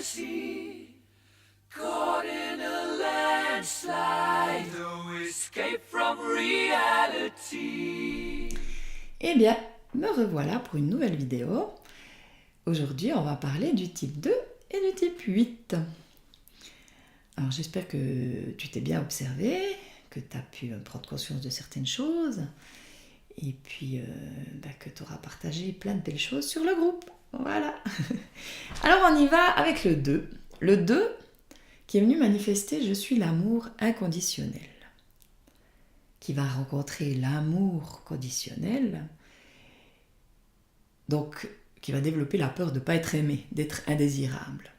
fantasy, caught in a landslide, no escape from reality. Eh bien, me revoilà pour une nouvelle vidéo. Aujourd'hui, on va parler du type 2 et du type 8. Alors, j'espère que tu t'es bien observé, que tu as pu prendre conscience de certaines choses, et puis que tu auras partagé plein de belles choses sur le groupe. Voilà. Alors, on y va avec le 2. Le 2 qui est venu manifester « Je suis l'amour inconditionnel », qui va rencontrer l'amour conditionnel, donc qui va développer la peur de ne pas être aimé, d'être indésirable.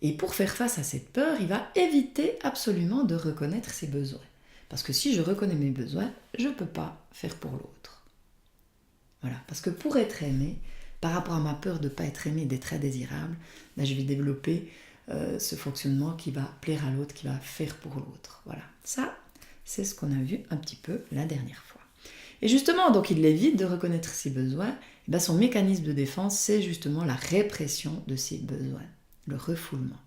Et pour faire face à cette peur, il va éviter absolument de reconnaître ses besoins. Parce que si je reconnais mes besoins, je ne peux pas faire pour l'autre. Voilà, parce que pour être aimé, par rapport à ma peur de ne pas être aimé, d'être indésirable, je vais développer ce fonctionnement qui va plaire à l'autre, qui va faire pour l'autre. Voilà, ça, c'est ce qu'on a vu un petit peu la dernière fois. Et justement, donc il évite de reconnaître ses besoins. Et bien son mécanisme de défense, c'est justement la répression de ses besoins, le refoulement.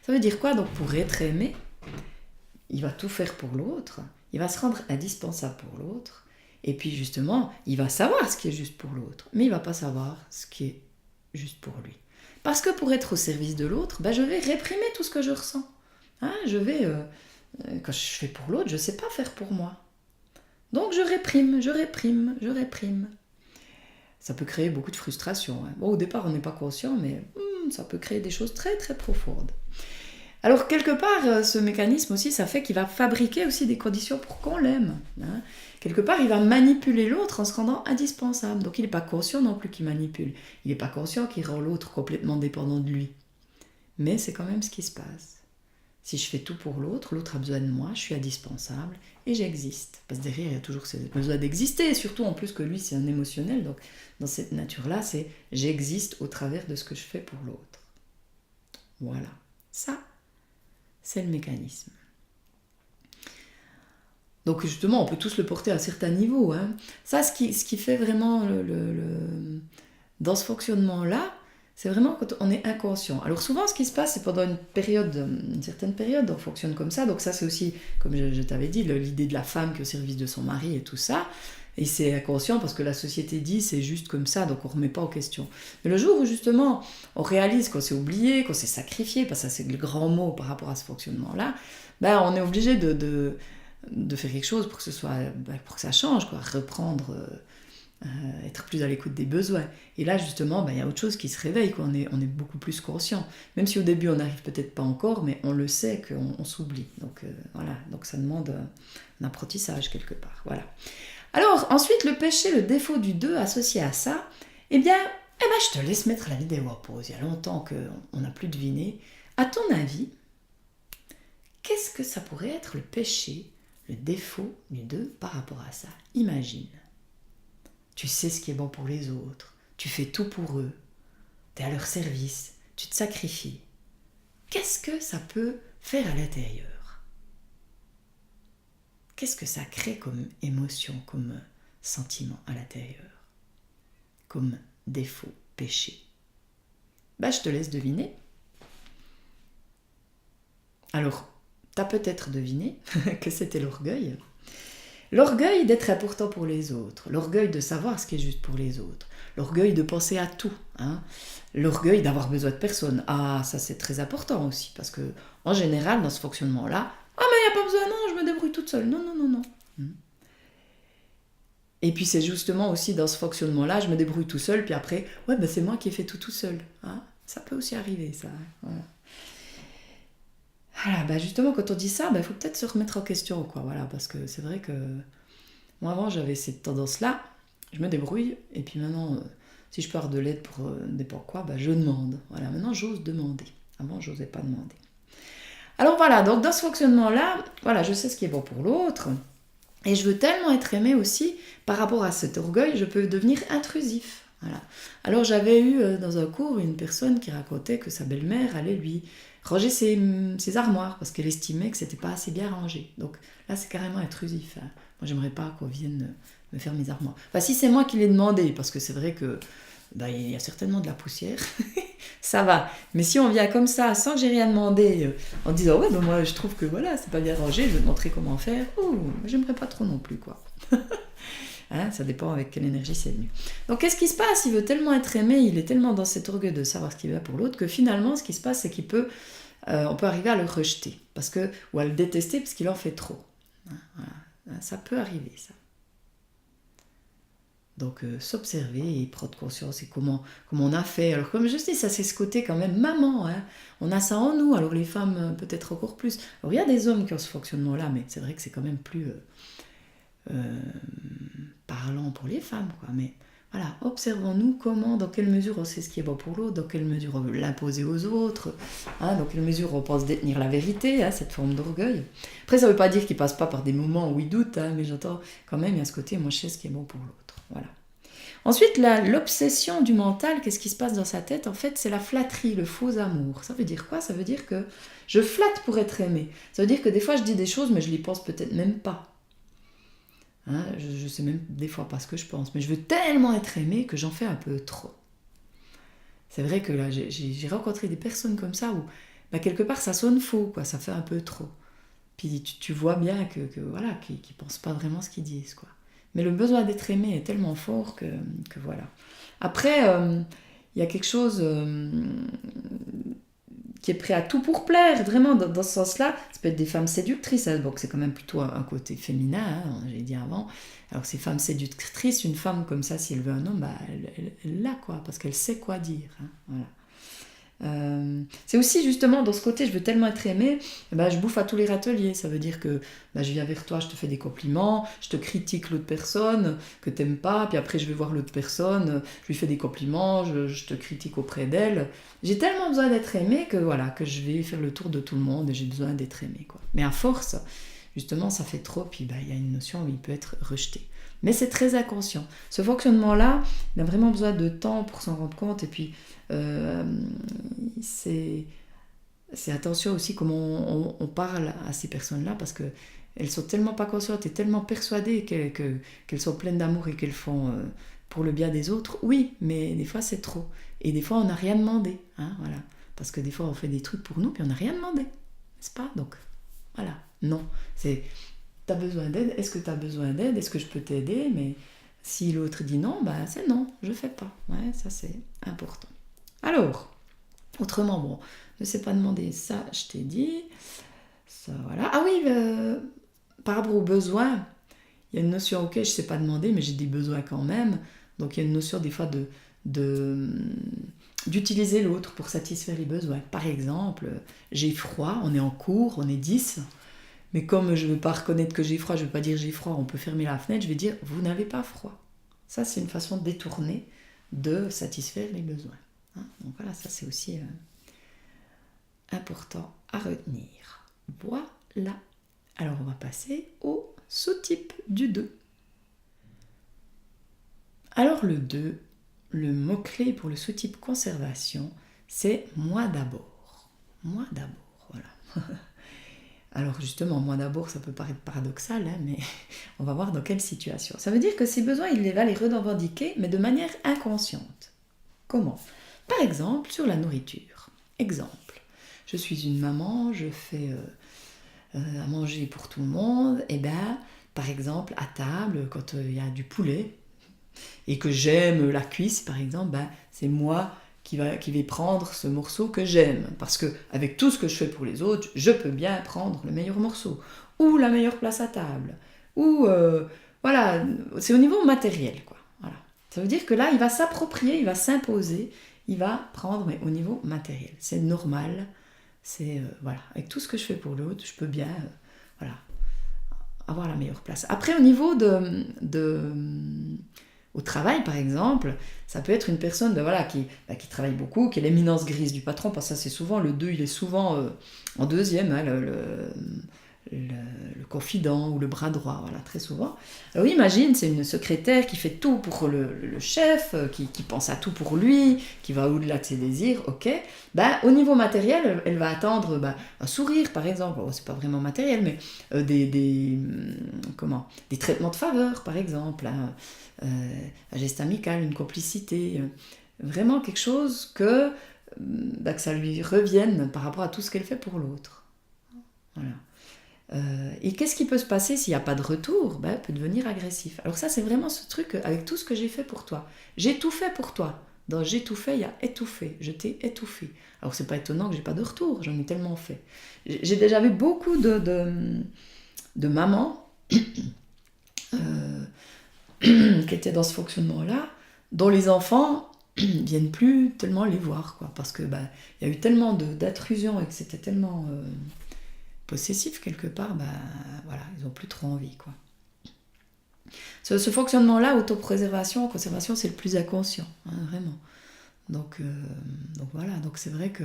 Ça veut dire quoi? Donc pour être aimé, il va tout faire pour l'autre, il va se rendre indispensable pour l'autre, et puis justement, il va savoir ce qui est juste pour l'autre, mais il ne va pas savoir ce qui est juste pour lui. Parce que pour être au service de l'autre, je vais réprimer tout ce que je ressens. Je vais, quand je fais pour l'autre, je ne sais pas faire pour moi. Donc je réprime. Ça peut créer beaucoup de frustration. Bon, au départ, on n'est pas conscient, mais ça peut créer des choses très très profondes. Alors, quelque part, ce mécanisme aussi, ça fait qu'il va fabriquer aussi des conditions pour qu'on l'aime. Quelque part, il va manipuler l'autre en se rendant indispensable. Donc, il n'est pas conscient non plus qu'il manipule. Il n'est pas conscient qu'il rend l'autre complètement dépendant de lui. Mais c'est quand même ce qui se passe. Si je fais tout pour l'autre, l'autre a besoin de moi, je suis indispensable et j'existe. Parce que derrière, il y a toujours ce besoin d'exister. Et surtout, en plus que lui, c'est un émotionnel. Donc, dans cette nature-là, c'est j'existe au travers de ce que je fais pour l'autre. Voilà. Ça, c'est le mécanisme. Donc justement, on peut tous le porter à certains niveaux. Ça, ce qui fait vraiment dans ce fonctionnement-là, c'est vraiment quand on est inconscient. Alors souvent, ce qui se passe, c'est pendant une certaine période, on fonctionne comme ça. Donc ça, c'est aussi, comme je t'avais dit, l'idée de la femme qui est au service de son mari et tout ça. Et c'est inconscient parce que la société dit c'est juste comme ça, donc on ne remet pas en question. Mais le jour où justement on réalise qu'on s'est oublié, qu'on s'est sacrifié, parce que ça c'est le grand mot par rapport à ce fonctionnement-là, on est obligé de faire quelque chose pour que pour que ça change, quoi. Reprendre, être plus à l'écoute des besoins. Et là justement, il y a autre chose qui se réveille, quoi. On est beaucoup plus conscient. Même si au début on n'arrive peut-être pas encore, mais on le sait qu'on s'oublie. Donc voilà, donc ça demande un apprentissage quelque part. Voilà. Alors, ensuite, le péché, le défaut du 2 associé à ça, je te laisse mettre la vidéo en pause. Il y a longtemps qu'on n'a plus deviné. À ton avis, qu'est-ce que ça pourrait être le péché, le défaut du 2 par rapport à ça? Imagine. Tu sais ce qui est bon pour les autres. Tu fais tout pour eux. Tu es à leur service. Tu te sacrifies. Qu'est-ce que ça peut faire à l'intérieur? Qu'est-ce que ça crée comme émotion, comme sentiment à l'intérieur? Comme défaut, péché? Je te laisse deviner. Alors, tu as peut-être deviné que c'était l'orgueil. L'orgueil d'être important pour les autres. L'orgueil de savoir ce qui est juste pour les autres. L'orgueil de penser à tout. L'orgueil d'avoir besoin de personne. Ah, ça c'est très important aussi. Parce que en général, dans ce fonctionnement-là, ah, mais il n'y a pas besoin, non, je me débrouille toute seule. Non. Et puis c'est justement aussi dans ce fonctionnement-là, je me débrouille tout seul, puis après, c'est moi qui ai fait tout seul. Ça peut aussi arriver, ça. Voilà, justement, quand on dit ça, il faut peut-être se remettre en question, quoi. Voilà, parce que c'est vrai que moi, avant, j'avais cette tendance-là, je me débrouille, et puis maintenant, si je peux avoir de l'aide pour n'importe quoi, je demande. Voilà, maintenant, j'ose demander. Avant, je n'osais pas demander. Alors voilà, donc dans ce fonctionnement-là, je sais ce qui est bon pour l'autre, et je veux tellement être aimée aussi, par rapport à cet orgueil, je peux devenir intrusif. Voilà. Alors j'avais eu dans un cours une personne qui racontait que sa belle-mère allait lui ranger ses armoires, parce qu'elle estimait que c'était pas assez bien rangé. Donc là c'est carrément intrusif. Moi j'aimerais pas qu'on vienne me faire mes armoires. Enfin si c'est moi qui l'ai demandé, parce que c'est vrai que il y a certainement de la poussière, ça va. Mais si on vient comme ça, sans que j'ai rien demandé, en disant ouais, ben moi je trouve que voilà, c'est pas bien rangé, je vais te montrer comment faire, j'aimerais pas trop non plus, quoi. Hein, ça dépend avec quelle énergie c'est venu. Donc qu'est-ce qui se passe? Il veut tellement être aimé, il est tellement dans cet orgueil de savoir ce qu'il veut pour l'autre, que finalement, ce qui se passe, c'est on peut arriver à le rejeter, ou à le détester parce qu'il en fait trop. Hein, voilà. Ça peut arriver, ça. Donc s'observer et prendre conscience et comment on a fait. Alors comme je dis, ça c'est ce côté quand même maman, hein. On a ça en nous, alors les femmes peut-être encore plus. Alors il y a des hommes qui ont ce fonctionnement-là, mais c'est vrai que c'est quand même plus parlant pour les femmes, quoi. Mais voilà, observons-nous dans quelle mesure on sait ce qui est bon pour l'autre, dans quelle mesure on veut l'imposer aux autres, hein, dans quelle mesure on pense détenir la vérité, hein, cette forme d'orgueil. Après ça ne veut pas dire qu'il passe pas par des moments où il doute, hein, mais j'entends quand même, il y a ce côté, moi je sais ce qui est bon pour l'autre. Voilà. Ensuite, l'obsession du mental, qu'est-ce qui se passe dans sa tête? En fait, c'est la flatterie, le faux amour. Ça veut dire quoi? Ça veut dire que je flatte pour être aimé. Ça veut dire que des fois, je dis des choses, mais je les pense peut-être même pas. Hein, je sais même des fois pas ce que je pense. Mais je veux tellement être aimé que j'en fais un peu trop. C'est vrai que là, j'ai rencontré des personnes comme ça où, quelque part, ça sonne faux, quoi. Ça fait un peu trop. Puis tu vois bien voilà, qu'ils pensent pas vraiment ce qu'ils disent, quoi. Mais le besoin d'être aimé est tellement fort que voilà. Après, il y a quelque chose qui est prêt à tout pour plaire, vraiment, dans ce sens-là. Ça peut être des femmes séductrices, hein, donc c'est quand même plutôt un côté féminin, hein, j'ai dit avant. Alors ces femmes séductrices, une femme comme ça, si elle veut un homme, elle l'a, quoi, parce qu'elle sait quoi dire. Hein, voilà. C'est aussi justement dans ce côté, je veux tellement être aimée, je bouffe à tous les râteliers. Ça veut dire que je viens vers toi, je te fais des compliments, je te critique l'autre personne que t'aimes pas, puis après je vais voir l'autre personne, je lui fais des compliments, je te critique auprès d'elle. J'ai tellement besoin d'être aimée que voilà, que je vais faire le tour de tout le monde et j'ai besoin d'être aimée, quoi. Mais à force, justement, ça fait trop, puis il y a une notion où il peut être rejeté. Mais c'est très inconscient. Ce fonctionnement-là, il a vraiment besoin de temps pour s'en rendre compte. Et puis, c'est attention aussi comment on parle à ces personnes-là, parce qu'elles sont tellement pas conscientes et tellement persuadées qu'elles sont pleines d'amour et qu'elles font pour le bien des autres. Oui, mais des fois c'est trop. Et des fois on n'a rien demandé. Hein, voilà. Parce que des fois on fait des trucs pour nous puis on n'a rien demandé. N'est-ce pas? Donc, voilà. Non. C'est... T'as besoin d'aide? Est-ce que t'as besoin d'aide? Est-ce que je peux t'aider? Mais si l'autre dit non, c'est non, je fais pas. Ouais, ça c'est important. Alors, autrement, bon, ne sais pas demander, ça je t'ai dit. Ça, voilà. Ah oui, par rapport aux besoins, il y a une notion, ok, je sais pas demander, mais j'ai des besoins quand même. Donc il y a une notion des fois d'utiliser l'autre pour satisfaire les besoins. Par exemple, j'ai froid, on est en cours, on est 10. Mais comme je ne veux pas reconnaître que j'ai froid, je ne veux pas dire j'ai froid, on peut fermer la fenêtre, je vais dire vous n'avez pas froid. Ça, c'est une façon détournée de satisfaire les besoins. Hein, donc voilà, ça c'est aussi important à retenir. Voilà. Alors on va passer au sous-type du 2. Alors le 2, le mot-clé pour le sous-type conservation, c'est moi d'abord. Moi d'abord, voilà. Alors justement, moi d'abord, ça peut paraître paradoxal, hein, mais on va voir dans quelle situation. Ça veut dire que ces besoins, il va les revendiquer, mais de manière inconsciente. Comment? Par exemple, sur la nourriture. Exemple, je suis une maman, je fais à manger pour tout le monde, et par exemple, à table, quand il y a du poulet, et que j'aime la cuisse, par exemple, c'est moi qui vais prendre ce morceau que j'aime. Parce que avec tout ce que je fais pour les autres, je peux bien prendre le meilleur morceau. Ou la meilleure place à table. Ou, voilà, c'est au niveau matériel, quoi. Voilà. Ça veut dire que là, il va s'approprier, il va s'imposer, il va prendre, mais au niveau matériel. C'est normal. C'est, voilà, avec tout ce que je fais pour l'autre, je peux bien, voilà, avoir la meilleure place. Après, au niveau au travail, par exemple, ça peut être une personne qui travaille beaucoup, qui est l'éminence grise du patron, parce que ça, c'est souvent, le 2, il est souvent en deuxième, hein, le confident ou le bras droit, voilà, très souvent. Alors imagine, c'est une secrétaire qui fait tout pour le chef, qui pense à tout pour lui, qui va au-delà de ses désirs, ok. Au niveau matériel, elle va attendre un sourire, par exemple. Oh, c'est pas vraiment matériel, mais des traitements de faveur, par exemple, hein, un geste amical, une complicité, vraiment quelque chose que que ça lui revienne par rapport à tout ce qu'elle fait pour l'autre. Voilà. Et qu'est-ce qui peut se passer s'il n'y a pas de retour? Elle peut devenir agressif. Alors ça, c'est vraiment ce truc avec tout ce que j'ai fait pour toi. J'ai tout fait pour toi. Dans j'ai tout fait, il y a étouffé. Je t'ai étouffé. Alors c'est pas étonnant que j'ai pas de retour. J'en ai tellement fait. J'ai déjà vu beaucoup de mamans qui étaient dans ce fonctionnement-là, dont les enfants viennent plus tellement les voir, quoi, parce que y a eu tellement d'intrusions et que c'était tellement possessif quelque part, voilà, ils n'ont plus trop envie, quoi. Ce fonctionnement-là, autopréservation, conservation, c'est le plus inconscient, hein, vraiment. Donc voilà, donc c'est vrai que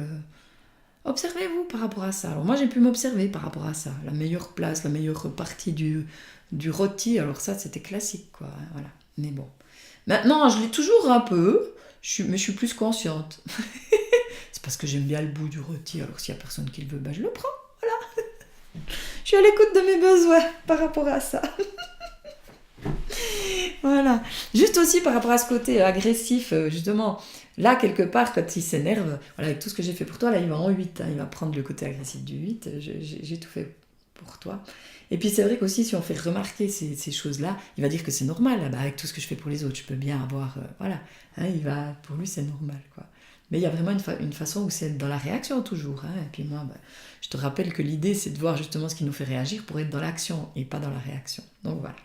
observez-vous par rapport à ça. Alors moi j'ai pu m'observer par rapport à ça, la meilleure place, la meilleure partie du rôti, alors ça c'était classique, quoi, hein, voilà. Mais bon, maintenant je l'ai toujours un peu, mais je suis plus consciente. C'est parce que j'aime bien le bout du rôti, alors s'il y a personne qui le veut, je le prends, voilà. Je suis à l'écoute de mes besoins par rapport à ça. Voilà. Juste aussi par rapport à ce côté agressif, justement, là, quelque part, quand il s'énerve, voilà, avec tout ce que j'ai fait pour toi, là, il va en 8, hein, il va prendre le côté agressif du 8, j'ai tout fait pour toi. Et puis c'est vrai qu'aussi, si on fait remarquer ces choses-là, il va dire que c'est normal, là, avec tout ce que je fais pour les autres, je peux bien avoir, voilà, hein, pour lui, c'est normal, quoi. Mais il y a vraiment une façon où c'est dans la réaction toujours, hein, et puis moi, je te rappelle que l'idée, c'est de voir justement ce qui nous fait réagir pour être dans l'action et pas dans la réaction. Donc voilà.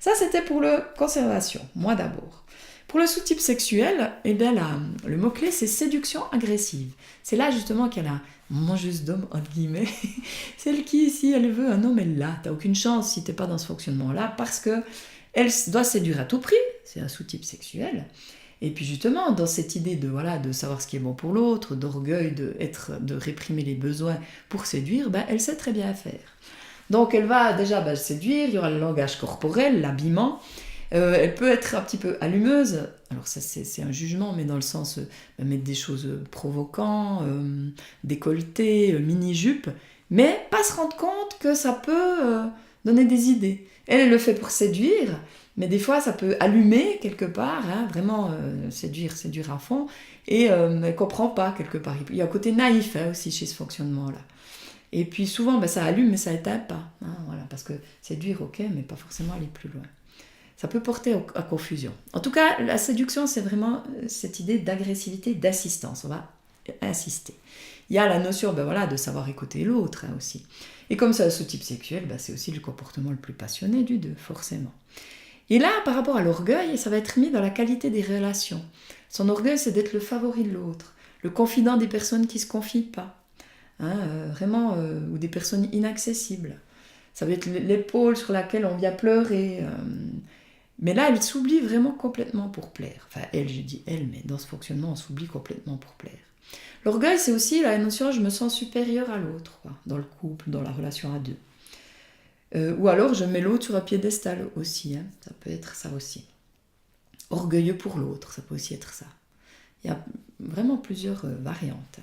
Ça, c'était pour le conservation, moi d'abord. Pour le sous-type sexuel, eh bien le mot-clé, c'est séduction agressive. C'est là, justement, qu'il y a la mangeuse d'homme, entre guillemets. Celle qui, si elle veut un homme, elle l'a. T'as aucune chance si t'es pas dans ce fonctionnement-là, parce que elle doit séduire à tout prix. C'est un sous-type sexuel. Et puis justement, dans cette idée de savoir ce qui est bon pour l'autre, d'orgueil, de réprimer les besoins pour séduire, elle sait très bien faire. Donc elle va déjà séduire, il y aura le langage corporel, l'habillement. Elle peut être un petit peu allumeuse. Alors ça c'est un jugement, mais dans le sens mettre des choses provoquantes, décolleté, mini-jupe, mais pas se rendre compte que ça peut donner des idées. Elle le fait pour séduire, mais des fois ça peut allumer quelque part, hein, vraiment séduire à fond, et elle ne comprend pas quelque part. Il y a un côté naïf, hein, aussi chez ce fonctionnement-là. Et puis souvent, ça allume, mais ça n'éteint pas. Hein, voilà, parce que séduire, ok, mais pas forcément aller plus loin. Ça peut porter à confusion. En tout cas, la séduction, c'est vraiment cette idée d'agressivité, d'assistance. On va insister. Il y a la notion de savoir écouter l'autre, hein, aussi. Et comme c'est un sous-type sexuel, c'est aussi le comportement le plus passionné du deux, forcément. Et là, par rapport à l'orgueil, ça va être mis dans la qualité des relations. Son orgueil, c'est d'être le favori de l'autre, le confident des personnes qui ne se confient pas. Hein, vraiment, ou des personnes inaccessibles. Ça va être l'épaule sur laquelle on vient pleurer. Mais là, elle s'oublie vraiment complètement pour plaire. Enfin, elle, je dis elle, mais dans ce fonctionnement, on s'oublie complètement pour plaire. L'orgueil, c'est aussi la notion je me sens supérieur à l'autre, quoi, dans le couple, dans la relation à deux. Ou alors, je mets l'autre sur un piédestal aussi. Hein, ça peut être ça aussi. Orgueilleux pour l'autre, ça peut aussi être ça. Il y a vraiment plusieurs variantes.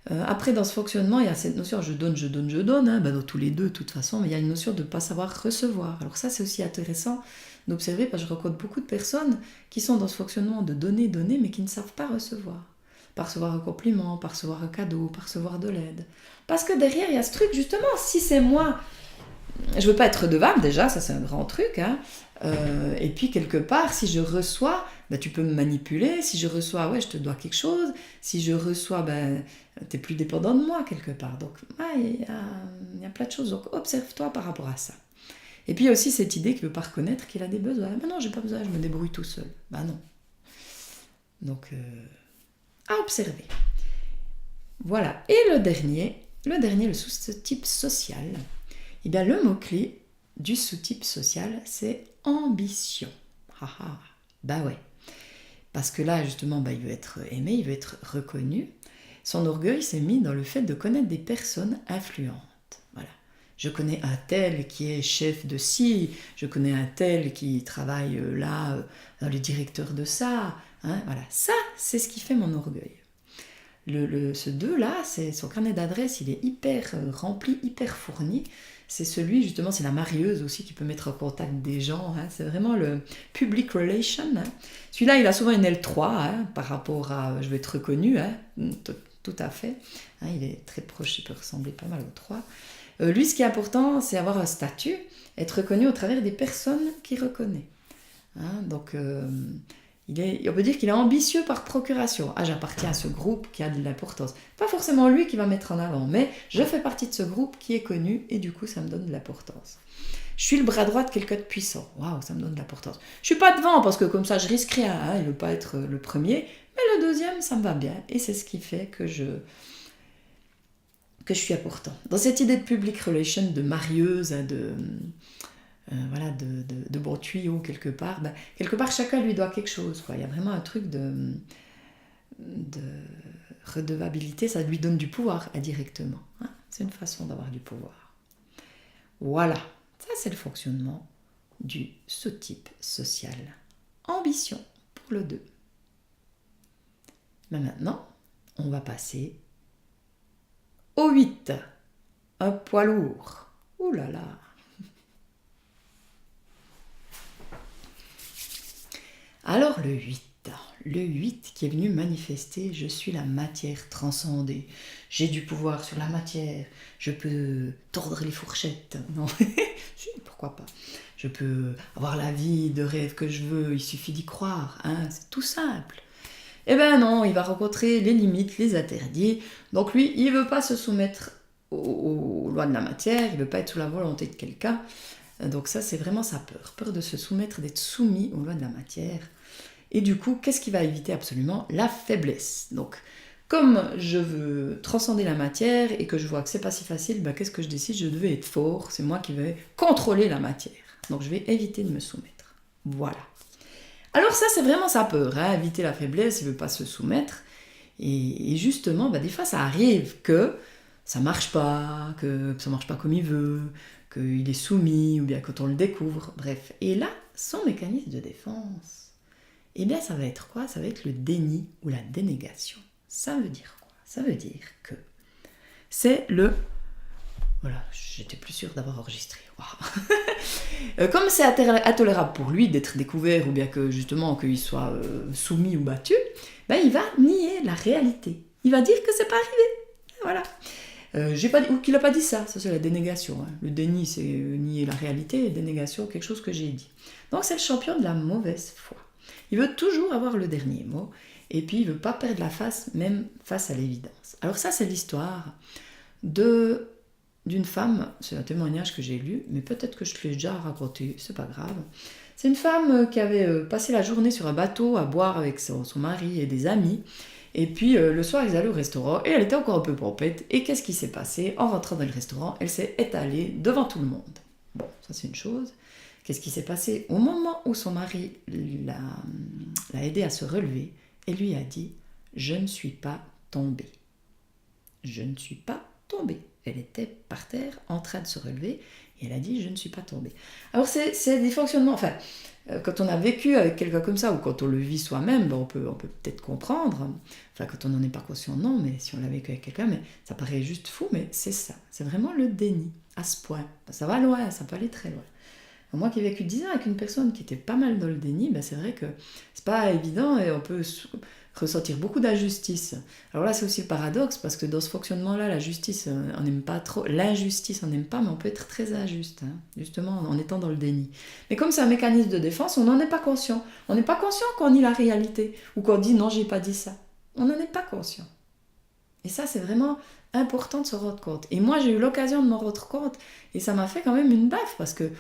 Après, dans ce fonctionnement, il y a cette notion je donne, hein, dans tous les deux, de toute façon, mais il y a une notion de ne pas savoir recevoir. Alors ça, c'est aussi intéressant d'observer, parce que je rencontre beaucoup de personnes qui sont dans ce fonctionnement de donner, mais qui ne savent pas recevoir. Pas recevoir un compliment, pas recevoir un cadeau, pas recevoir de l'aide. Parce que derrière, il y a ce truc, justement, si c'est moi, je veux pas être redevable, déjà, ça c'est un grand truc, hein. Et puis quelque part, si je reçois, tu peux me manipuler. Si je reçois, je te dois quelque chose. Si je reçois, t'es plus dépendant de moi quelque part. Donc il y a plein de choses. Donc observe-toi par rapport à ça. Et puis il y a aussi cette idée qu'il ne veut pas reconnaître qu'il a des besoins. Non, j'ai pas besoin, je me débrouille tout seul. Non. Donc à observer. Voilà. Et le dernier, le sous-type social. Eh bien le mot-clé du sous-type social, c'est ambition. Ouais. Parce que là, justement, il veut être aimé, il veut être reconnu. Son orgueil s'est mis dans le fait de connaître des personnes influentes. Voilà. Je connais un tel qui est chef de ci, je connais un tel qui travaille là, dans le directeur de ça. Hein, voilà. Ça, c'est ce qui fait mon orgueil. Ce 2-là, son carnet d'adresses, il est hyper rempli, hyper fourni. c'est celui, justement, c'est la marieuse aussi qui peut mettre en contact des gens. Hein. C'est vraiment le public relation. Hein. Celui-là, il a souvent une L3 hein, par rapport à je veux être reconnu. Hein. Tout à fait. Hein, il est très proche, il peut ressembler pas mal au 3. Lui, ce qui est important, c'est avoir un statut, être reconnu au travers des personnes qu'il reconnaît. Hein, donc, on peut dire qu'il est ambitieux par procuration. Ah, j'appartiens à ce groupe qui a de l'importance. Pas forcément lui qui va mettre en avant, mais je fais partie de ce groupe qui est connu et du coup, ça me donne de l'importance. Je suis le bras droit de quelqu'un de puissant. Waouh, ça me donne de l'importance. Je suis pas devant parce que comme ça, je risque rien. Hein, il ne veut pas être le premier, mais le deuxième, ça me va bien et c'est ce qui fait que je suis important. Dans cette idée de public relation, de marieuse, hein, de bon tuyau quelque part, chacun lui doit quelque chose. Quoi. Il y a vraiment un truc de redevabilité, ça lui donne du pouvoir indirectement. Hein. C'est une façon d'avoir du pouvoir. Voilà, ça c'est le fonctionnement du sous-type social. Ambition pour le 2. Mais maintenant, on va passer au 8. Un poids lourd. Ouh là là. Alors le 8 qui est venu manifester, je suis la matière transcendée, j'ai du pouvoir sur la matière, je peux tordre les fourchettes, non, pourquoi pas, je peux avoir la vie de rêve que je veux, il suffit d'y croire, hein, c'est tout simple. Eh ben non, il va rencontrer les limites, les interdits, donc lui, il veut pas se soumettre aux lois de la matière, il veut pas être sous la volonté de quelqu'un. Donc ça, c'est vraiment sa peur de se soumettre, d'être soumis aux lois de la matière. Et du coup, qu'est-ce qui va éviter absolument? La faiblesse. Donc, comme je veux transcender la matière et que je vois que c'est pas si facile, qu'est-ce que je décide? Je devais être fort, c'est moi qui vais contrôler la matière. Donc je vais éviter de me soumettre. Voilà. Alors ça, c'est vraiment sa peur, hein, éviter la faiblesse, il veut pas se soumettre. Et justement, des fois, ça arrive que ça marche pas, que ça marche pas comme il veut, qu'il est soumis, ou bien quand on le découvre, bref. Et là, son mécanisme de défense, eh bien ça va être quoi? Ça va être le déni ou la dénégation. Ça veut dire quoi? Ça veut dire que c'est le... Voilà, j'étais plus sûre d'avoir enregistré. Wow. Comme c'est intolérable pour lui d'être découvert, ou bien que justement qu'il soit soumis ou battu, il va nier la réalité. Il va dire que c'est pas arrivé. Voilà. Ou qu'il n'a pas dit ça c'est la dénégation. Hein. Le déni, c'est nier la réalité, et dénégation, quelque chose que j'ai dit. Donc c'est le champion de la mauvaise foi. Il veut toujours avoir le dernier mot, et puis il ne veut pas perdre la face, même face à l'évidence. Alors ça, c'est l'histoire d'une femme, c'est un témoignage que j'ai lu, mais peut-être que je te l'ai déjà raconté, c'est pas grave. C'est une femme qui avait passé la journée sur un bateau à boire avec son mari et des amis, et puis le soir, ils allaient au restaurant et elle était encore un peu pompette. Et qu'est-ce qui s'est passé? En rentrant dans le restaurant, elle s'est étalée devant tout le monde. Bon, ça c'est une chose. Qu'est-ce qui s'est passé? Au moment où son mari l'a aidée à se relever, elle lui a dit « Je ne suis pas tombée. Je ne suis pas tombée. » Elle était par terre en train de se relever et elle a dit « Je ne suis pas tombée. » Alors c'est des fonctionnements... Enfin, quand on a vécu avec quelqu'un comme ça, ou quand on le vit soi-même, on peut peut-être comprendre. Enfin, quand on n'en est pas conscient, non, mais si on l'a vécu avec quelqu'un, mais ça paraît juste fou, mais c'est ça. C'est vraiment le déni, à ce point. Ça va loin, ça peut aller très loin. Moi qui ai vécu 10 ans avec une personne qui était pas mal dans le déni, c'est vrai que c'est pas évident et on peut ressentir beaucoup d'injustice. Alors là, c'est aussi le paradoxe, parce que dans ce fonctionnement-là, la justice, on n'aime pas trop. L'injustice, on n'aime pas, mais on peut être très injuste, hein, justement, en étant dans le déni. Mais comme c'est un mécanisme de défense, on n'en est pas conscient. On n'est pas conscient qu'on nie la réalité, ou qu'on dit « non, j'ai pas dit ça ». On n'en est pas conscient. Et ça, c'est vraiment important de se rendre compte. Et moi, j'ai eu l'occasion de m'en rendre compte, et ça m'a fait quand même une baffe, parce que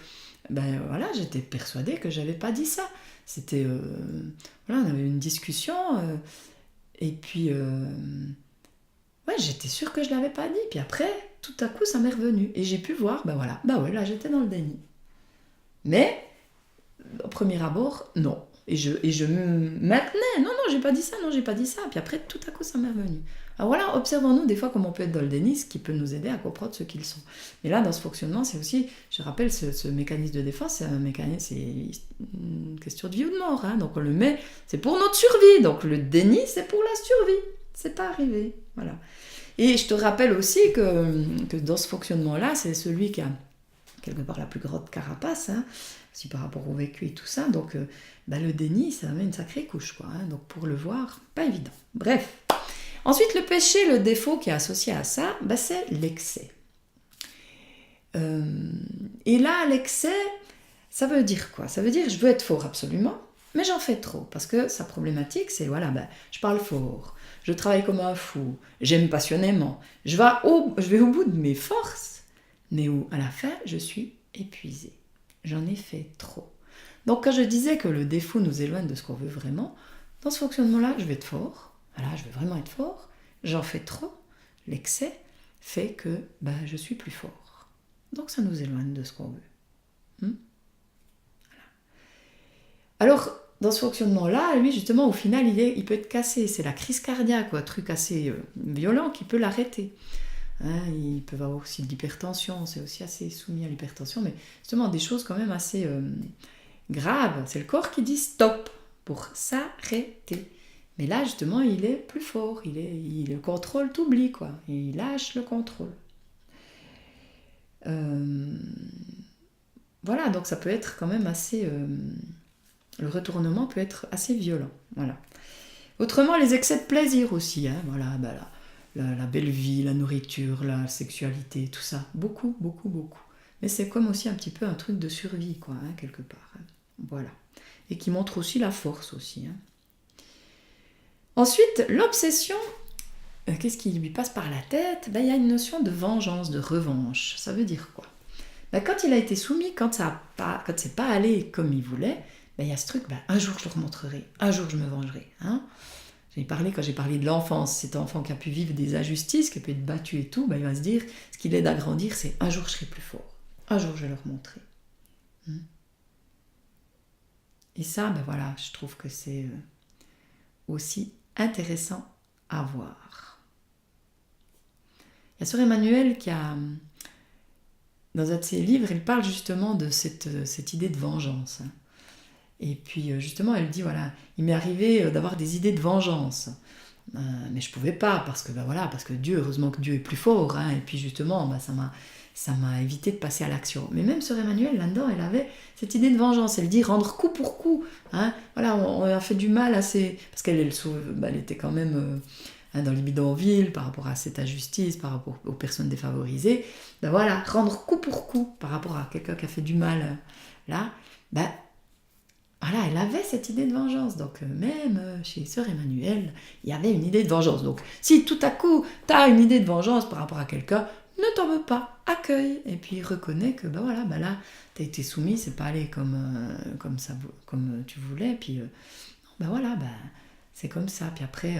voilà, j'étais persuadée que j'avais pas dit ça. C'était... voilà, on avait une discussion, et puis... ouais, j'étais sûre que je l'avais pas dit. Puis après, tout à coup, ça m'est revenu. Et j'ai pu voir, ouais, là, j'étais dans le déni. Mais, au premier abord, non. Et je me maintenais, non, j'ai pas dit ça, Puis après, tout à coup, ça m'est revenu. Alors voilà, observons-nous des fois comment on peut être dans le déni, ce qui peut nous aider à comprendre ce qu'ils sont. Mais là, dans ce fonctionnement, c'est aussi, je rappelle, ce mécanisme de défense, c'est une question de vie ou de mort. Hein. Donc on le met, c'est pour notre survie. Donc le déni, c'est pour la survie. C'est pas arrivé. Voilà. Et je te rappelle aussi que dans ce fonctionnement-là, c'est celui qui a quelque part la plus grande carapace, hein, aussi par rapport au vécu et tout ça. Donc le déni, ça met une sacrée couche, quoi. Hein, donc pour le voir, pas évident. Bref. Ensuite, le péché, le défaut qui est associé à ça, c'est l'excès. Et là, l'excès, ça veut dire quoi? Ça veut dire je veux être fort absolument, mais j'en fais trop. Parce que sa problématique, c'est je parle fort, je travaille comme un fou, j'aime passionnément, je vais au bout de mes forces, mais à la fin, je suis épuisée. J'en ai fait trop. Donc quand je disais que le défaut nous éloigne de ce qu'on veut vraiment, dans ce fonctionnement-là, je vais être fort. Voilà, je veux vraiment être fort, j'en fais trop, l'excès fait que je suis plus fort. Donc ça nous éloigne de ce qu'on veut. Voilà. Alors, dans ce fonctionnement-là, lui, justement, au final, il peut être cassé. C'est la crise cardiaque, un truc assez violent qui peut l'arrêter. Hein, il peut avoir aussi de l'hypertension, c'est aussi assez soumis à l'hypertension, mais justement, des choses quand même assez graves. C'est le corps qui dit stop pour s'arrêter. Mais là, justement, il est plus fort, le contrôle t'oublie, quoi. Il lâche le contrôle. Voilà, donc ça peut être quand même assez... le retournement peut être assez violent, voilà. Autrement, les excès de plaisir aussi, hein, voilà, la belle vie, la nourriture, la sexualité, tout ça, beaucoup, beaucoup, beaucoup. Mais c'est comme aussi un petit peu un truc de survie, quoi, hein, quelque part. Hein. Voilà. Et qui montre aussi la force aussi, hein. Ensuite, l'obsession, qu'est-ce qui lui passe par la tête? Il y a une notion de vengeance, de revanche. Ça veut dire quoi? Quand il a été soumis, quand c'est pas allé comme il voulait, il y a ce truc, un jour je le remontrerai, un jour je me vengerai. Hein, quand j'ai parlé de l'enfance, cet enfant qui a pu vivre des injustices, qui a pu être battu et tout, il va se dire, ce qui l'aide à grandir, c'est un jour je serai plus fort, un jour je vais le remontrer. Et ça, voilà, je trouve que c'est aussi intéressant à voir. Il y a Sœur Emmanuelle qui a, dans un de ses livres, elle parle justement de cette idée de vengeance. Et puis justement, elle dit, voilà, il m'est arrivé d'avoir des idées de vengeance. Mais je pouvais pas, parce que Dieu, heureusement que Dieu est plus fort. Hein, et puis justement, ça m'a évité de passer à l'action. Mais même Sœur Emmanuelle, là-dedans, elle avait cette idée de vengeance. Elle dit rendre coup pour coup. Hein, voilà, on a fait du mal à ces... Parce qu'elle elle était quand même dans les bidonvilles par rapport à cette injustice, par rapport aux personnes défavorisées. Voilà, rendre coup pour coup par rapport à quelqu'un qui a fait du mal, là, voilà, elle avait cette idée de vengeance. Donc même chez Sœur Emmanuelle, il y avait une idée de vengeance. Donc si tout à coup, tu as une idée de vengeance par rapport à quelqu'un, ne t'en veux pas, accueille. Et puis reconnais que là, tu as été soumis, c'est pas allé comme tu voulais. Puis c'est comme ça. Puis après,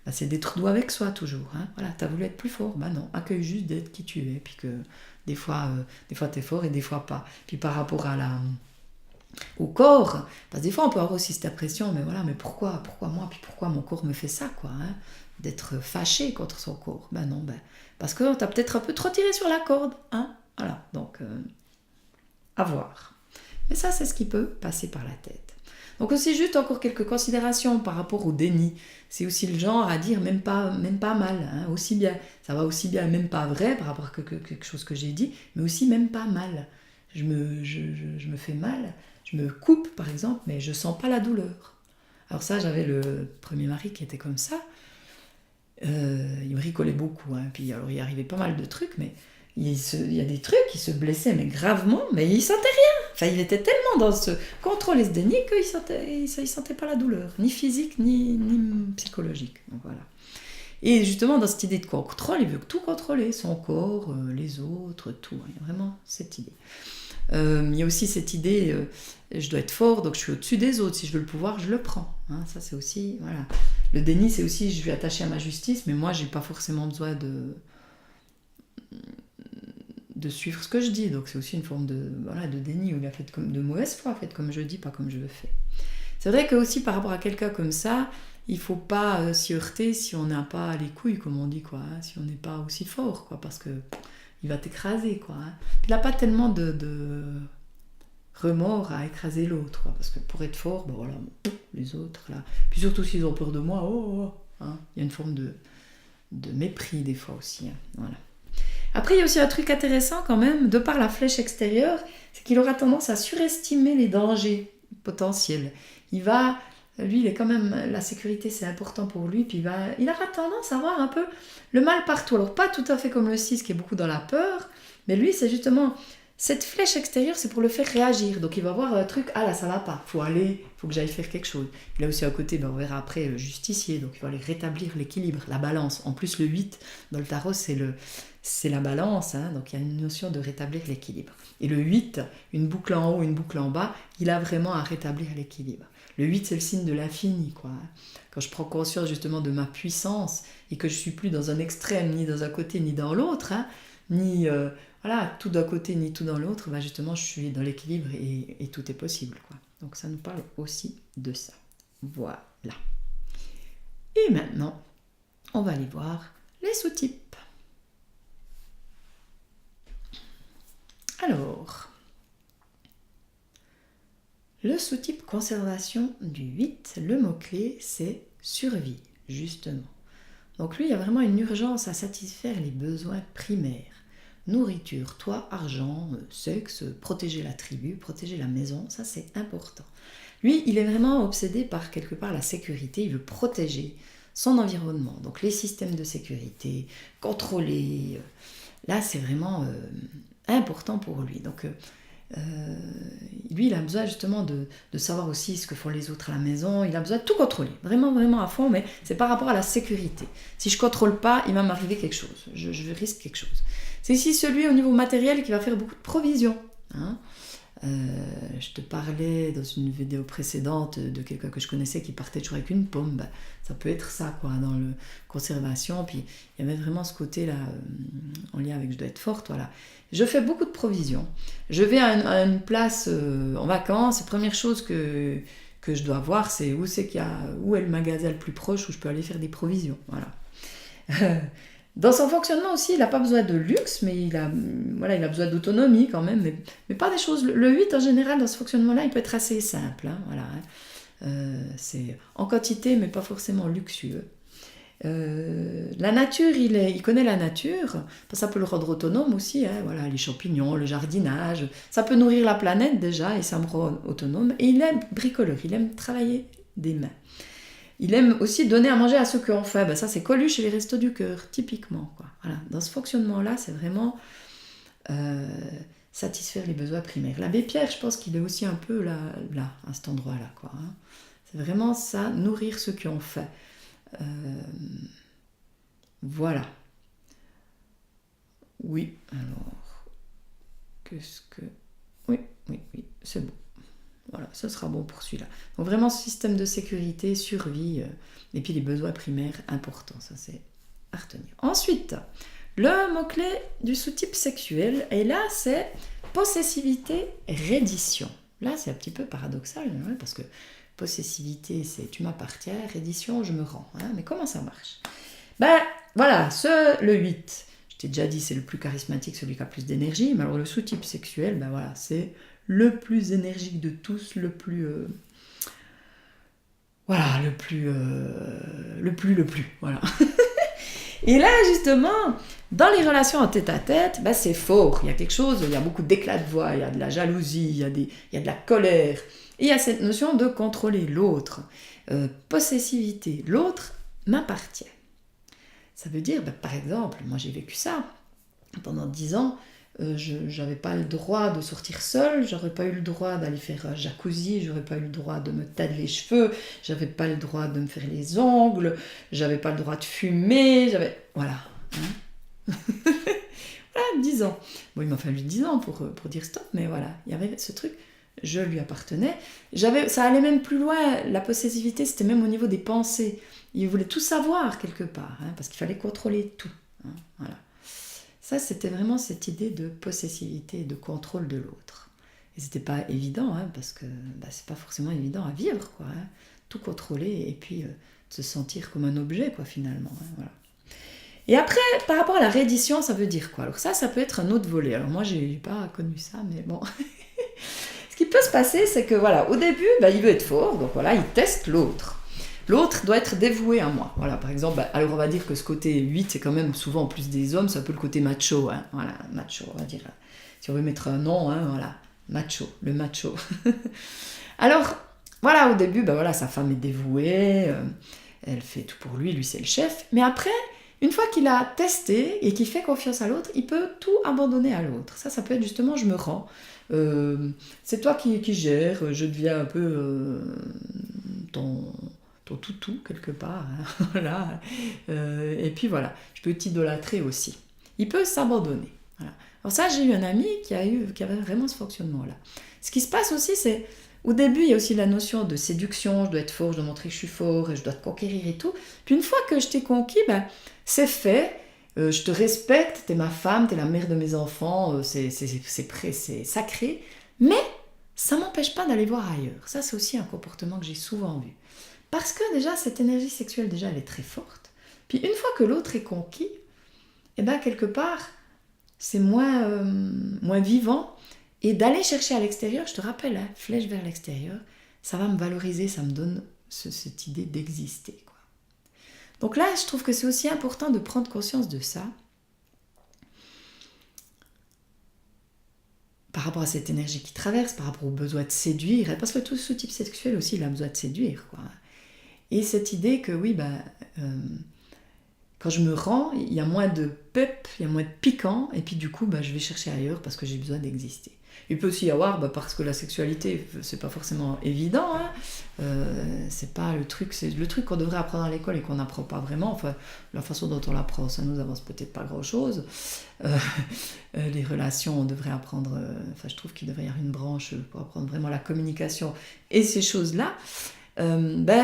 c'est d'être doux avec soi toujours. Hein. Voilà, tu as voulu être plus fort. Non, accueille juste d'être qui tu es. Puis que des fois tu es fort et des fois pas. Puis par rapport au corps, parce que des fois on peut avoir aussi cette impression, mais pourquoi moi, puis pourquoi mon corps me fait ça, quoi, hein, d'être fâché contre son corps. Non, parce que t'as peut-être un peu trop tiré sur la corde, hein, voilà, donc à voir. Mais ça, c'est ce qui peut passer par la tête. Donc aussi juste encore quelques considérations par rapport au déni. C'est aussi le genre à dire même pas mal, hein, aussi bien, ça va aussi bien même pas vrai par rapport à quelque chose que j'ai dit, mais aussi même pas mal. Je me fais mal, je me coupe par exemple, mais je sens pas la douleur. Alors ça, j'avais le premier mari qui était comme ça. Il bricolait beaucoup, hein. Puis alors il arrivait pas mal de trucs, mais il y a des trucs, il se blessait mais gravement, mais il sentait rien. Enfin, il était tellement dans ce contrôle et ce déni qu'il sentait pas la douleur, ni physique ni psychologique. Donc voilà. Et justement, dans cette idée de contrôle, il veut tout contrôler, son corps, les autres, tout. Il y a vraiment cette idée. Il y a aussi cette idée, je dois être fort, donc je suis au-dessus des autres. Si je veux le pouvoir, je le prends. Hein, ça, c'est aussi... Voilà. Le déni, c'est aussi, je vais attacher à ma justice, mais moi, j'ai pas forcément besoin de suivre ce que je dis. Donc, c'est aussi une forme de déni, ou bien fait comme de mauvaise foi, fait comme je dis, pas comme je le fais. C'est vrai que aussi, par rapport à quelqu'un comme ça, il faut pas s'y heurter si on n'a pas les couilles, comme on dit, quoi, hein, si on n'est pas aussi fort, quoi, parce que il va t'écraser, quoi. Hein. Il n'a pas tellement de remords à écraser l'autre, quoi, parce que pour être fort, les autres, là. Puis surtout s'ils ont peur de moi, hein, il y a une forme de mépris des fois aussi. Hein, voilà. Après, il y a aussi un truc intéressant quand même, de par la flèche extérieure, c'est qu'il aura tendance à surestimer les dangers potentiels. Lui, il est quand même, la sécurité c'est important pour lui, puis il aura tendance à avoir un peu le mal partout. Alors pas tout à fait comme le 6 qui est beaucoup dans la peur, mais lui c'est justement, cette flèche extérieure c'est pour le faire réagir. Donc il va voir un truc, ah là ça va pas, faut que j'aille faire quelque chose. Il a aussi à côté, on verra après, le justicier, donc il va aller rétablir l'équilibre, la balance. En plus le 8 dans le tarot c'est la balance, hein, donc il y a une notion de rétablir l'équilibre. Et le 8, une boucle en haut, une boucle en bas, il a vraiment à rétablir l'équilibre. Le 8, c'est le signe de l'infini, quoi. Quand je prends conscience justement de ma puissance et que je ne suis plus dans un extrême, ni dans un côté, ni dans l'autre, hein, ni tout d'un côté, ni tout dans l'autre, justement, je suis dans l'équilibre et tout est possible, quoi. Donc ça nous parle aussi de ça. Voilà. Et maintenant, on va aller voir les sous-types. Alors, le sous-type conservation du 8, le mot-clé, c'est survie, justement. Donc lui, il y a vraiment une urgence à satisfaire les besoins primaires. Nourriture, toit, argent, sexe, protéger la tribu, protéger la maison, ça c'est important. Lui, il est vraiment obsédé par quelque part la sécurité, il veut protéger son environnement, donc les systèmes de sécurité, contrôler. Là, c'est vraiment important pour lui. Donc, lui, il a besoin justement de savoir aussi ce que font les autres à la maison. Il a besoin de tout contrôler, vraiment, vraiment à fond, mais c'est par rapport à la sécurité. Si je ne contrôle pas, il va m'arriver quelque chose. Je risque quelque chose. C'est ici celui au niveau matériel qui va faire beaucoup de provisions. Hein. Je te parlais dans une vidéo précédente de quelqu'un que je connaissais qui partait toujours avec une pomme. Ça peut être ça, quoi, dans le conservation. Puis il y avait vraiment ce côté-là en lien avec je dois être forte, voilà. Je fais beaucoup de provisions. Je vais à une place en vacances. La première chose que je dois voir, c'est où est le magasin le plus proche où je peux aller faire des provisions. Voilà. Dans son fonctionnement aussi, il n'a pas besoin de luxe, mais il a besoin d'autonomie quand même, mais pas des choses. Le 8 en général, dans ce fonctionnement-là, il peut être assez simple. Hein, voilà. C'est en quantité, mais pas forcément luxueux. La nature, il connaît la nature, ça peut le rendre autonome aussi, hein, voilà, les champignons, le jardinage, ça peut nourrir la planète déjà et ça me rend autonome. Et il aime bricoleur, il aime travailler des mains. Il aime aussi donner à manger à ceux qui ont faim. Ça c'est Coluche et les Restos du Cœur, typiquement, quoi. Voilà. Dans ce fonctionnement-là, c'est vraiment satisfaire les besoins primaires. L'abbé Pierre, je pense qu'il est aussi un peu là à cet endroit-là, quoi. Hein. C'est vraiment ça, nourrir ceux qui ont faim. Voilà. Oui, alors, Oui, c'est bon. Voilà, ce sera bon pour celui-là. Donc vraiment, système de sécurité, survie, et puis les besoins primaires importants, ça c'est à retenir. Ensuite, le mot-clé du sous-type sexuel, et là c'est possessivité, reddition. Là c'est un petit peu paradoxal, hein, parce que possessivité c'est tu m'appartiens, reddition je me rends. Hein, mais comment ça marche ? Voilà, le 8, je t'ai déjà dit, c'est le plus charismatique, celui qui a plus d'énergie, mais alors le sous-type sexuel, voilà, c'est le plus énergique de tous, le plus, voilà. Et là, justement, dans les relations en tête-à-tête, c'est fort. Il y a quelque chose, il y a beaucoup d'éclats de voix, il y a de la jalousie, il y a de la colère. Et il y a cette notion de contrôler l'autre. Possessivité, l'autre m'appartient. Ça veut dire, par exemple, moi j'ai vécu ça. Pendant 10 ans, je n'avais pas le droit de sortir seule, j'aurais pas eu le droit d'aller faire un jacuzzi, j'aurais pas eu le droit de me tailler les cheveux, j'avais pas le droit de me faire les ongles, j'avais pas le droit de fumer, voilà. Hein. Voilà, 10 ans. Bon, il m'a fallu 10 ans pour dire stop, mais voilà, il y avait ce truc, je lui appartenais. Ça allait même plus loin, la possessivité, c'était même au niveau des pensées. Il voulait tout savoir quelque part, hein, parce qu'il fallait contrôler tout. Hein, voilà. Ça, c'était vraiment cette idée de possessivité et de contrôle de l'autre. Et c'était pas évident, hein, parce que c'est pas forcément évident à vivre, quoi. Hein. Tout contrôler et puis se sentir comme un objet, quoi, finalement. Hein, voilà. Et après, par rapport à la reddition, ça veut dire quoi ? Alors ça peut être un autre volet. Alors moi, j'ai pas connu ça, mais bon. Ce qui peut se passer, c'est que voilà, au début, il veut être fort, donc voilà, il teste l'autre. L'autre doit être dévoué à moi. Voilà, par exemple, alors on va dire que ce côté 8, c'est quand même souvent en plus des hommes, c'est un peu le côté macho. Hein. Voilà, macho, on va dire. Si on veut mettre un nom, hein, voilà, macho, le macho. Alors, voilà, au début, voilà, sa femme est dévouée, elle fait tout pour lui c'est le chef. Mais après, une fois qu'il a testé et qu'il fait confiance à l'autre, il peut tout abandonner à l'autre. Ça peut être justement, je me rends. C'est toi qui gères, je deviens un peu ton toutou quelque part. Hein, voilà. Et puis voilà, je peux t'idolâtrer aussi. Il peut s'abandonner. Voilà. Alors ça, j'ai eu un ami qui avait vraiment ce fonctionnement-là. Ce qui se passe aussi, c'est au début, il y a aussi la notion de séduction, je dois être fort, je dois montrer que je suis fort, et je dois te conquérir et tout. Puis une fois que je t'ai conquis, c'est fait, je te respecte, t'es ma femme, t'es la mère de mes enfants, c'est sacré. Mais ça m'empêche pas d'aller voir ailleurs. Ça, c'est aussi un comportement que j'ai souvent vu. Parce que déjà, cette énergie sexuelle, déjà, elle est très forte. Puis une fois que l'autre est conquis, quelque part, c'est moins vivant. Et d'aller chercher à l'extérieur, je te rappelle, hein, flèche vers l'extérieur, ça va me valoriser, ça me donne cette idée d'exister. Quoi. Donc là, je trouve que c'est aussi important de prendre conscience de ça. Par rapport à cette énergie qui traverse, par rapport au besoin de séduire, parce que tout ce type sexuel aussi, il a besoin de séduire. Quoi. Et cette idée que oui, quand je me rends, il y a moins de pep, il y a moins de piquant, et puis du coup, je vais chercher ailleurs parce que j'ai besoin d'exister. Il peut aussi y avoir, parce que la sexualité, c'est pas forcément évident, hein, c'est pas le truc, c'est le truc qu'on devrait apprendre à l'école et qu'on n'apprend pas vraiment. Enfin, la façon dont on l'apprend, ça nous avance peut-être pas grand-chose. Les relations, on devrait apprendre, je trouve qu'il devrait y avoir une branche pour apprendre vraiment la communication et ces choses-là.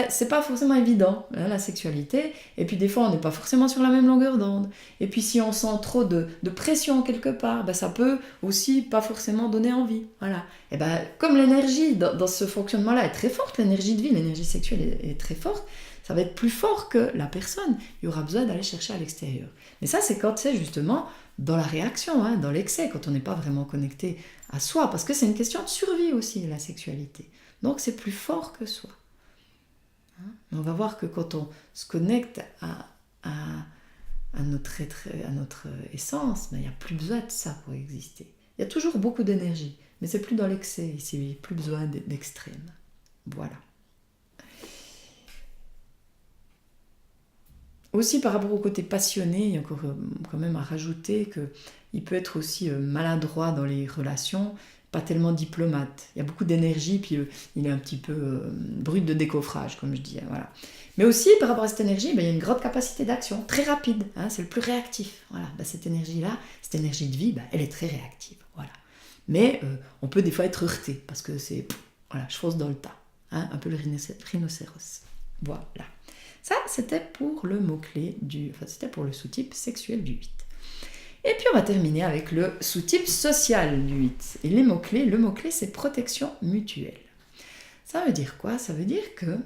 C'est pas forcément évident, hein, la sexualité. Et puis des fois, on n'est pas forcément sur la même longueur d'onde. Et puis si on sent trop de pression quelque part, ça peut aussi pas forcément donner envie. Voilà. Et comme l'énergie dans ce fonctionnement-là est très forte, l'énergie de vie, l'énergie sexuelle est très forte, ça va être plus fort que la personne. Il y aura besoin d'aller chercher à l'extérieur. Mais ça, c'est quand c'est justement dans la réaction, hein, dans l'excès, quand on n'est pas vraiment connecté à soi. Parce que c'est une question de survie aussi, la sexualité. Donc c'est plus fort que soi. On va voir que quand on se connecte à notre essence, il n'y a plus besoin de ça pour exister. Il y a toujours beaucoup d'énergie, mais c'est plus dans l'excès ici, il n'y a plus besoin d'extrême. Voilà. Aussi par rapport au côté passionné, il y a encore quand même à rajouter qu'il peut être aussi maladroit dans les relations, pas tellement diplomate. Il y a beaucoup d'énergie, puis il est un petit peu brut de décoffrage, comme je dis. Voilà. Mais aussi, par rapport à cette énergie, il y a une grande capacité d'action, très rapide. Hein, c'est le plus réactif. Voilà. Cette énergie-là, cette énergie de vie, elle est très réactive. Voilà. Mais on peut des fois être heurté, parce que c'est, je fonce dans le tas. Hein, un peu le rhinocéros. Voilà. Ça, c'était pour le mot-clé c'était pour le sous-type sexuel du 8. Et puis on va terminer avec le sous-type social du 8. Et le mot-clé c'est protection mutuelle. Ça veut dire quoi? Ça veut dire que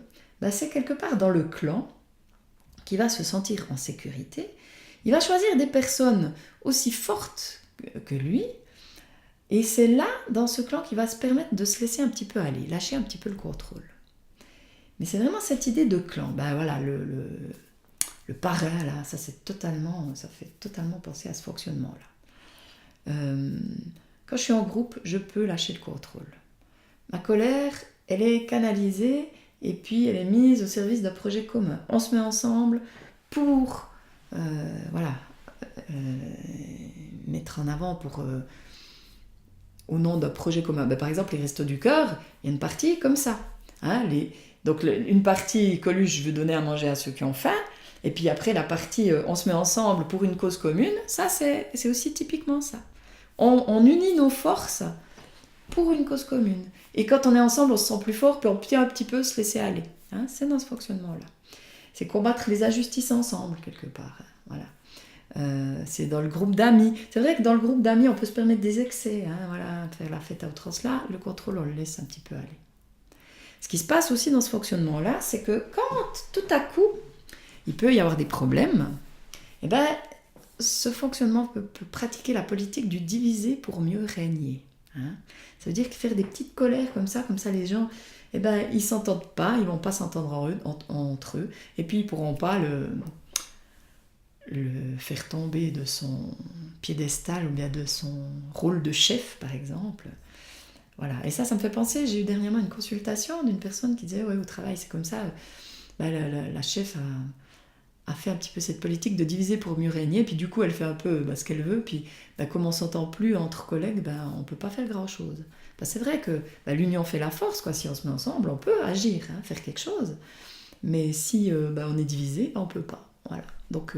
c'est quelque part dans le clan qui va se sentir en sécurité. Il va choisir des personnes aussi fortes que lui. Et c'est là, dans ce clan, qu'il va se permettre de se laisser un petit peu aller, lâcher un petit peu le contrôle. Mais c'est vraiment cette idée de clan. Voilà, le parrain, là, ça fait totalement penser à ce fonctionnement-là. Quand je suis en groupe, je peux lâcher le contrôle. Ma colère, elle est canalisée et puis elle est mise au service d'un projet commun. On se met ensemble pour mettre en avant au nom d'un projet commun. Par exemple, les Restos du Cœur, il y a une partie comme ça. Hein, donc une partie Coluche, je veux donner à manger à ceux qui ont faim. Et puis après, la partie on se met ensemble pour une cause commune, ça c'est aussi typiquement ça. On unit nos forces pour une cause commune. Et quand on est ensemble, on se sent plus fort, puis on peut un petit peu se laisser aller. Hein, c'est dans ce fonctionnement-là. C'est combattre les injustices ensemble, quelque part. Hein, voilà. C'est dans le groupe d'amis. C'est vrai que dans le groupe d'amis, on peut se permettre des excès. Hein, voilà, faire la fête à outrance. Là, le contrôle, on le laisse un petit peu aller. Ce qui se passe aussi dans ce fonctionnement-là, c'est que quand, tout à coup, il peut y avoir des problèmes, ce fonctionnement peut pratiquer la politique du diviser pour mieux régner. Hein. Ça veut dire que faire des petites colères comme ça les gens, eh ben, ils s'entendent pas, ils vont pas s'entendre entre eux, et puis ils pourront pas le faire tomber de son piédestal ou bien de son rôle de chef, par exemple. Voilà. Et ça me fait penser, j'ai eu dernièrement une consultation d'une personne qui disait, ouais, au travail, c'est comme ça, la chef a fait un petit peu cette politique de diviser pour mieux régner, puis du coup, elle fait un peu ce qu'elle veut, puis comme on s'entend plus entre collègues, on peut pas faire grand-chose. C'est vrai que l'union fait la force, quoi. Si on se met ensemble, on peut agir, hein, faire quelque chose. Mais si on est divisé, on peut pas. Voilà. Donc,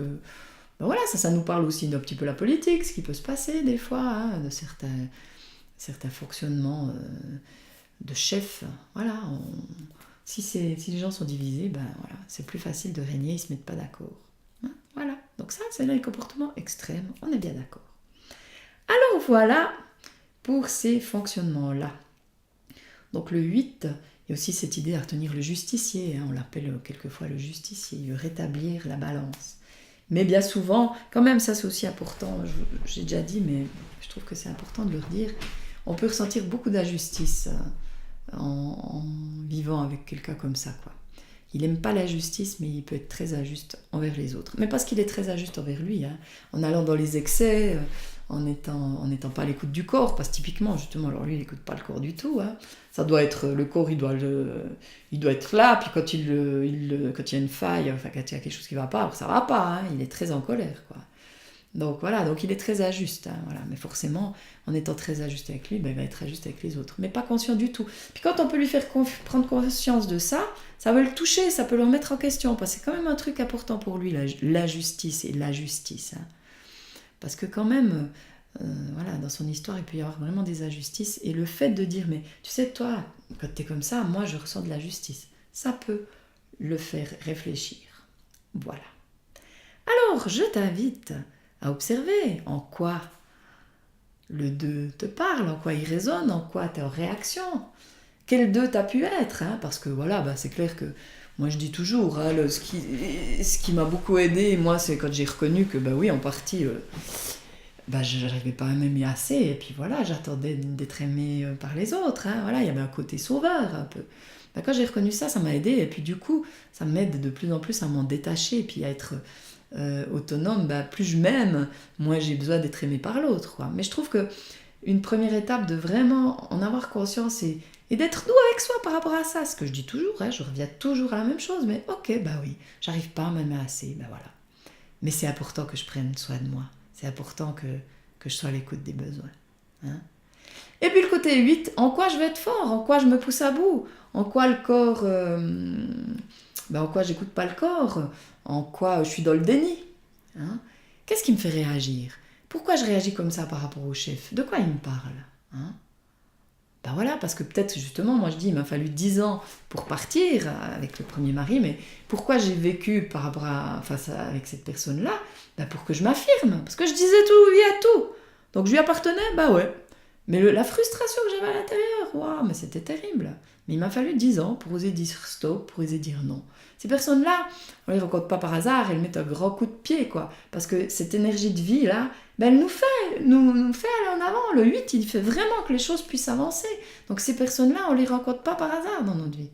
voilà, ça nous parle aussi d'un petit peu la politique, ce qui peut se passer des fois, hein, de certains fonctionnements de chefs. Voilà, si les gens sont divisés, voilà, c'est plus facile de régner, ils ne se mettent pas d'accord. Hein, voilà, donc ça, c'est les comportements extrêmes, on est bien d'accord. Alors voilà pour ces fonctionnements-là. Donc le 8, il y a aussi cette idée à retenir le justicier, hein, on l'appelle quelquefois le justicier, il veut rétablir la balance. Mais bien souvent, quand même, ça c'est aussi important, j'ai déjà dit, mais je trouve que c'est important de le redire, on peut ressentir beaucoup d'injustice en vivant avec quelqu'un comme ça, quoi. Il n'aime pas la justice, mais il peut être très injuste envers les autres. Mais parce qu'il est très injuste envers lui, hein, en allant dans les excès, en n'étant pas à l'écoute du corps, parce que typiquement, justement, alors lui, il n'écoute pas le corps du tout. Hein. Ça doit être, le corps, il doit être là, puis quand il y a une faille, enfin, quand il y a quelque chose qui ne va pas, alors ça ne va pas, hein, il est très en colère, quoi. Donc voilà, donc il est très injuste, hein, voilà. Mais forcément, en étant très injuste avec lui, il va être injuste avec les autres, mais pas conscient du tout. Puis quand on peut lui faire prendre conscience de ça, ça va le toucher, ça peut le remettre en question, parce que c'est quand même un truc important pour lui, la justice et la justice. Hein. Parce que quand même, voilà, dans son histoire, il peut y avoir vraiment des injustices, et le fait de dire, mais tu sais, toi, quand t'es comme ça, moi je ressens de la justice, ça peut le faire réfléchir. Voilà. Alors, je t'invite à observer en quoi le 2 te parle, en quoi il résonne, en quoi tu es en réaction. Quel 2 t'as pu être, hein, parce que voilà, c'est clair que moi je dis toujours, hein, ce qui m'a beaucoup aidé, moi, c'est quand j'ai reconnu que, oui, en partie, je n'arrivais pas à m'aimer assez, et puis voilà, j'attendais d'être aimée par les autres, hein, voilà, il y avait un côté sauveur un peu. Quand j'ai reconnu ça, ça m'a aidé, et puis du coup, ça m'aide de plus en plus à m'en détacher, et puis à être autonome, plus je m'aime, moins j'ai besoin d'être aimé par l'autre, quoi. Mais je trouve que une première étape de vraiment en avoir conscience et d'être doux avec soi par rapport à ça, ce que je dis toujours, hein, je reviens toujours à la même chose, mais ok, oui, j'arrive pas à m'aimer assez, voilà. Mais c'est important que je prenne soin de moi, c'est important que je sois à l'écoute des besoins. Hein. Et puis le côté 8, en quoi je vais être fort, en quoi je me pousse à bout, en quoi le corps, en quoi j'écoute pas le corps, en quoi je suis dans le déni. Hein. Qu'est-ce qui me fait réagir? Pourquoi je réagis comme ça par rapport au chef? De quoi il me parle? Hein. Voilà, parce que peut-être justement, moi je dis, il m'a fallu 10 ans pour partir avec le premier mari, mais pourquoi j'ai vécu avec cette personne-là? Pour que je m'affirme, parce que je disais tout, oui à tout. Donc je lui appartenais, ouais. Mais la frustration que j'avais à l'intérieur, waouh, mais c'était terrible. Mais il m'a fallu 10 ans pour oser dire stop, pour oser dire non. Ces personnes-là, on les rencontre pas par hasard, elles mettent un grand coup de pied, quoi. Parce que cette énergie de vie-là, elle nous fait aller en avant. Le 8, il fait vraiment que les choses puissent avancer. Donc ces personnes-là, on les rencontre pas par hasard dans notre vie.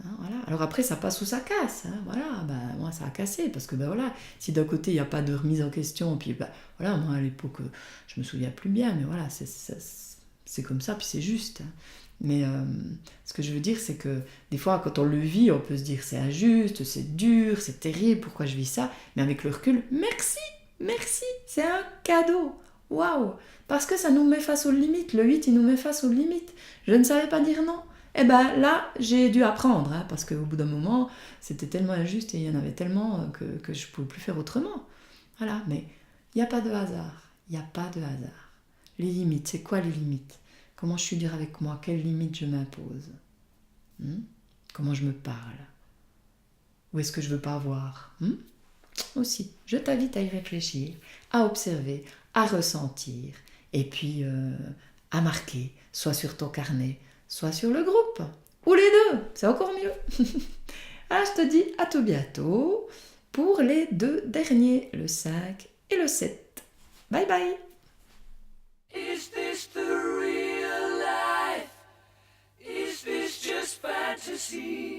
Hein, voilà. Alors après, ça passe ou ça casse. Hein, voilà. Moi, ça a cassé. Parce que voilà, si d'un côté, il n'y a pas de remise en question, puis voilà, moi à l'époque, je me souviens plus bien, mais voilà, c'est comme ça, puis c'est juste. Hein. Mais ce que je veux dire, c'est que des fois, quand on le vit, on peut se dire c'est injuste, c'est dur, c'est terrible, pourquoi je vis ça? Mais avec le recul, merci, c'est un cadeau. Waouh! Parce que ça nous met face aux limites. Le 8, il nous met face aux limites. Je ne savais pas dire non. Là, j'ai dû apprendre, hein, parce qu'au bout d'un moment, c'était tellement injuste et il y en avait tellement que je ne pouvais plus faire autrement. Voilà, mais il n'y a pas de hasard. Il n'y a pas de hasard. Les limites, c'est quoi les limites? Comment je suis dur avec moi? Quelles limites je m'impose? Comment je me parle? Où est-ce que je veux pas avoir? Aussi, je t'invite à y réfléchir, à observer, à ressentir, et puis à marquer, soit sur ton carnet, soit sur le groupe, ou les deux, c'est encore mieux. Alors je te dis à tout bientôt pour les 2 derniers, le 5 et le 7. Bye bye. Is this the real life? Is this just sea.